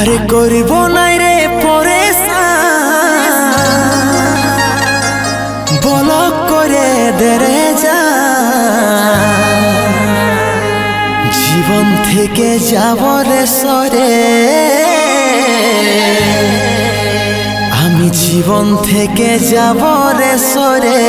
আরে করিব নাই রে পরেশান বলক করে দেরে যা জীবন থেকে যাব রে সরে আমি জীবন থেকে যাব রে সরে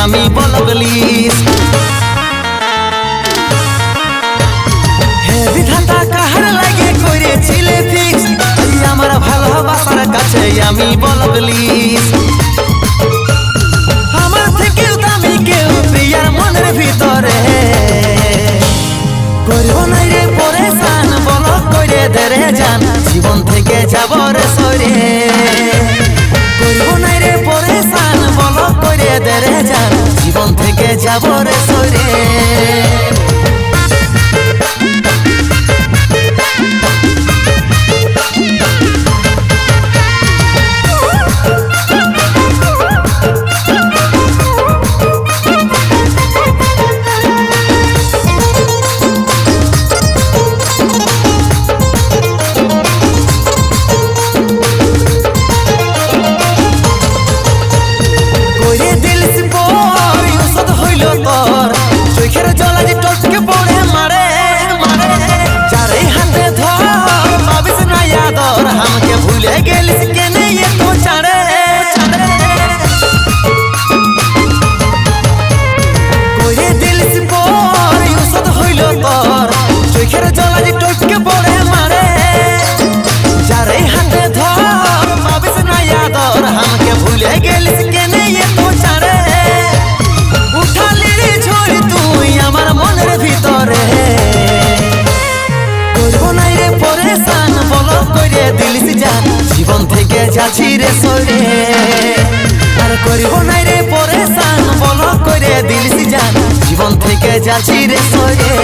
আমি বলগলিস হে বিধাতা কাহার লাগে করেছিলে ফিক্স আমার ভালোবাসার কাছে আমি বলগলিস আমার থেকেও দামি কেউ প্রিয়ার মনের ভিতরে করব নাই রে পরেশান বলক করে দেরে যান জীবন থেকে যাব রে সরে করব নাই রে পরেশান বলক করে দেরে যান জীবন থেকে যাব রে সরে हमके भूले गेलिस के नहीं ये तो चढ़े कोई दिल से बोर युसद होइलो तोर चोखेर जला जे टोक के पड़े मारे जारे हाथे धर पाबिस ना यादर हमके भूले गेलिस के नहीं ये तो चढ़े उठा ली छोड़ तू আমার মনের ভিতরে করব নাই রে পরেশান বলক করে দিলিস জান জীবন থেকে যাচ্ছি রে সরে আর করব নাই রে পরেশান বলক করে দিলিস জান জীবন থেকে যাচ্ছি রে সরে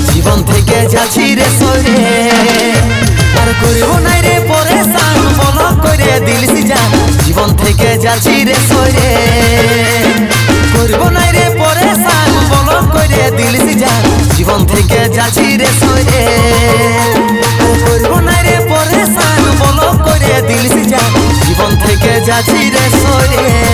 জীবন থেকে যাচ্ছি রে সরে আর করব নাই রে পরেশান বলক করে দিলিস জান জীবন থেকে যাচ্ছি রে সরে করব নাই রে পরেশান বলক করে দিলিস জান জীবন থেকে যাচ্ছি রে সরে করব নাই রে পরেশান বলক করে দিলিস জান জীবন থেকে যাচ্ছি রে সরে।